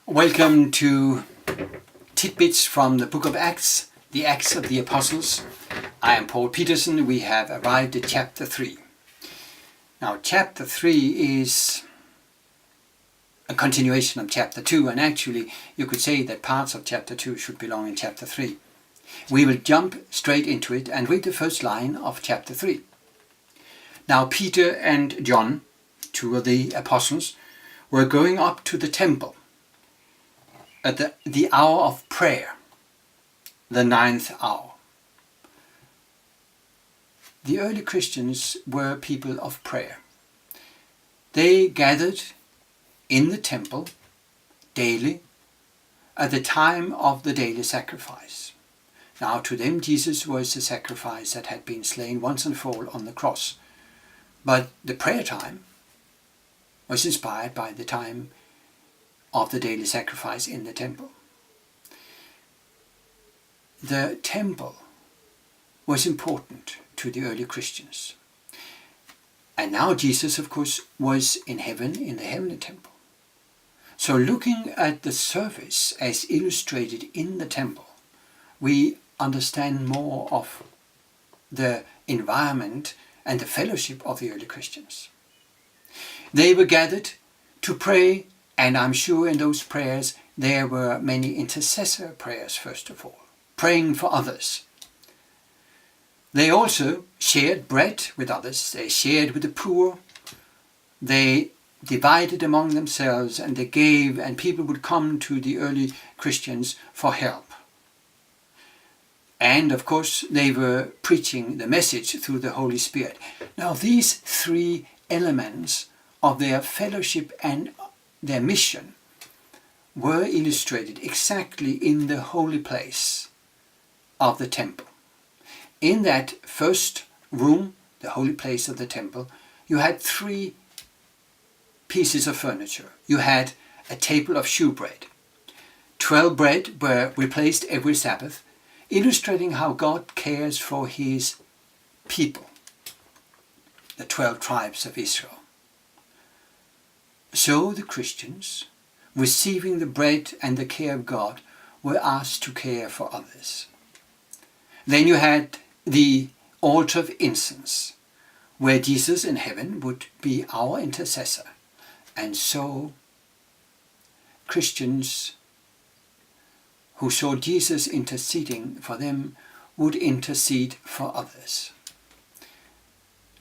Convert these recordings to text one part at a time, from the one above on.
Welcome to Tidbits from the book of Acts, the Acts of the Apostles. I am Paul Petersen. We have arrived at chapter 3. Now, chapter 3 is a continuation of chapter 2, and actually you could say that parts of chapter 2 should belong in chapter 3. We will jump straight into it and read the first line of chapter 3. Now Peter and John, two of the apostles, were going up to the temple at the hour of prayer, the 9th hour. The early Christians were people of prayer. They gathered in the temple daily at the time of the daily sacrifice. Now to them Jesus was the sacrifice that had been slain once and for all on the cross. But the prayer time was inspired by the time of the daily sacrifice in the temple. The temple was important to the early Christians. And now Jesus, of course, was in heaven, in the heavenly temple. So looking at the service as illustrated in the temple, we understand more of the environment and the fellowship of the early Christians. They were gathered to pray, and I'm sure in those prayers there were many intercessor prayers, first of all, praying for others. They also shared bread with others, they shared with the poor, they divided among themselves, and they gave, and people would come to the early Christians for help. And of course they were preaching the message through the Holy Spirit. Now these three elements of their fellowship and their mission were illustrated exactly in the holy place of the temple. In that first room, the holy place of the temple, you had three pieces of furniture. You had a table of shewbread. 12 bread were replaced every Sabbath, illustrating how God cares for his people, the 12 tribes of Israel. So the Christians, receiving the bread and the care of God, were asked to care for others. Then you had the altar of incense, where Jesus in heaven would be our intercessor. And so Christians who saw Jesus interceding for them would intercede for others.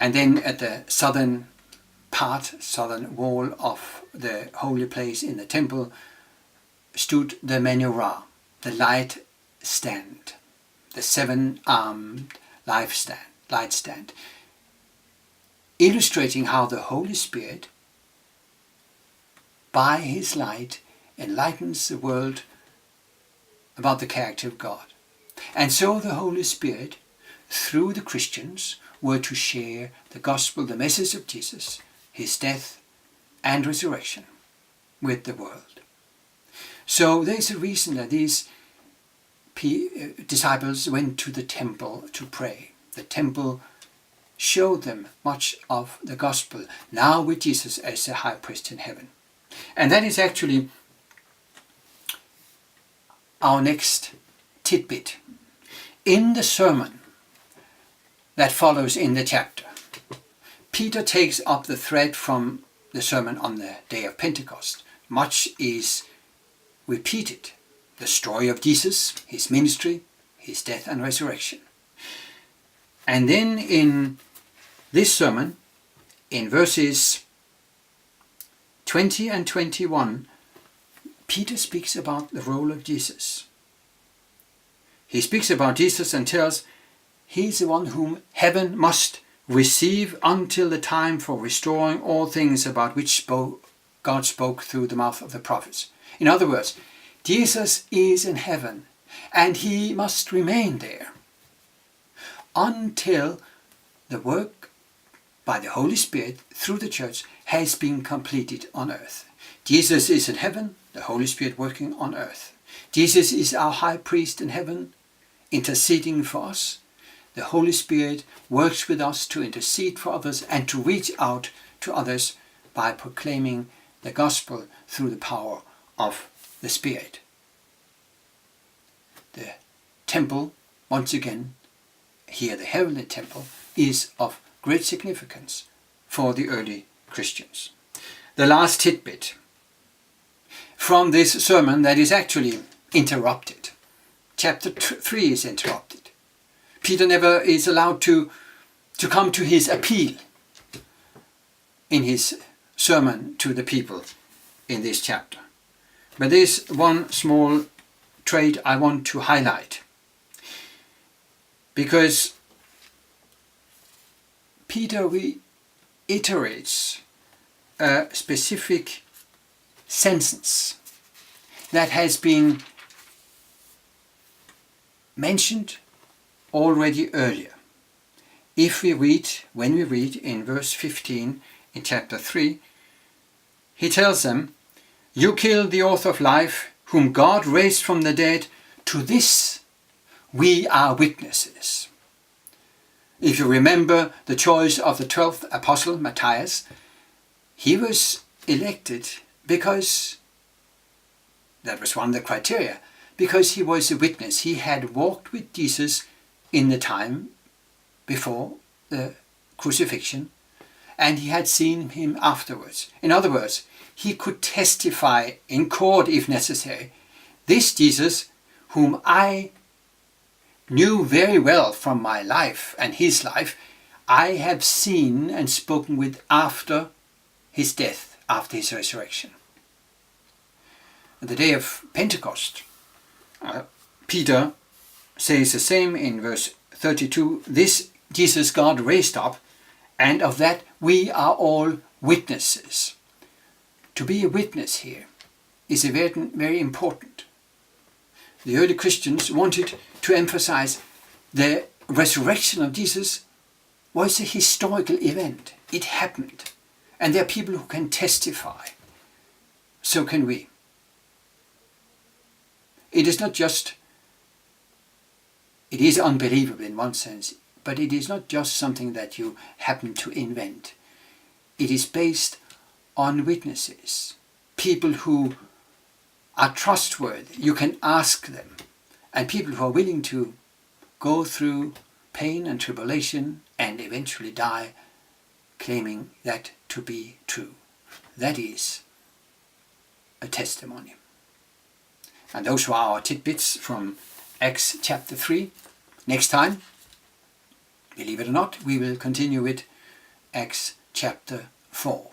And then at the southern wall of the holy place in the temple stood the menorah, the light stand, the 7-armed light stand, illustrating how the Holy Spirit, by his light, enlightens the world about the character of God. And so the Holy Spirit, through the Christians, were to share the gospel, the message of Jesus, his death and resurrection with the world. So there's a reason that these disciples went to the temple to pray. The temple showed them much of the gospel, now with Jesus as the high priest in heaven. And that is actually our next tidbit. In the sermon that follows in the chapter, Peter takes up the thread from the sermon on the day of Pentecost. Much is repeated. The story of Jesus, his ministry, his death and resurrection. And then in this sermon, in verses 20 and 21, Peter speaks about the role of Jesus. He speaks about Jesus and tells he's the one whom heaven must receive until the time for restoring all things about which God spoke through the mouth of the prophets. In other words, Jesus is in heaven and he must remain there until the work by the Holy Spirit through the church has been completed on earth. Jesus is in heaven, the Holy Spirit working on earth. Jesus is our high priest in heaven, interceding for us. The Holy Spirit works with us to intercede for others and to reach out to others by proclaiming the gospel through the power of the Spirit. The temple, once again, here the heavenly temple, is of great significance for the early Christians. The last tidbit from this sermon that is actually interrupted. Chapter 3 is interrupted. Peter never is allowed to come to his appeal in his sermon to the people in this chapter. But there's one small trait I want to highlight, because Peter reiterates a specific sentence that has been mentioned already earlier. When we read in verse 15 in chapter 3, he tells them, "You killed the author of life, whom God raised from the dead. To this we are witnesses." If you remember the choice of the 12th apostle, Matthias, he was elected because, that was one of the criteria, because he was a witness. He had walked with Jesus in the time before the crucifixion, and he had seen him afterwards. In other words, he could testify in court if necessary. This Jesus, whom I knew very well from my life and his life, I have seen and spoken with after his death, after his resurrection. On the day of Pentecost, Peter says the same in verse 32, "This Jesus God raised up, and of that we are all witnesses." To be a witness here is very, very important. The early Christians wanted to emphasize the resurrection of Jesus was a historical event. It happened. And there are people who can testify. So can we. It is not just, it is unbelievable in one sense, but it is not just something that you happen to invent. It is based on witnesses, people who are trustworthy. You can ask them, and people who are willing to go through pain and tribulation and eventually die claiming that to be true. That is a testimony. And those were our tidbits from Acts chapter 3. Next time, believe it or not, we will continue with Acts chapter 4.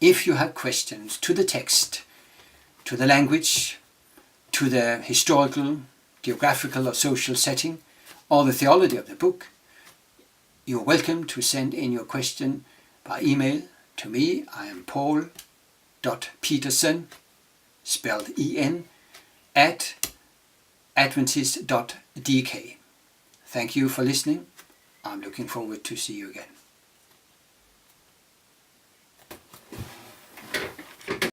If you have questions to the text, to the language, to the historical, geographical or social setting, or the theology of the book, you're welcome to send in your question by email to me. I am paul.petersen, spelled E-N, at adventist.dk. Thank you for listening. I'm looking forward to see you again.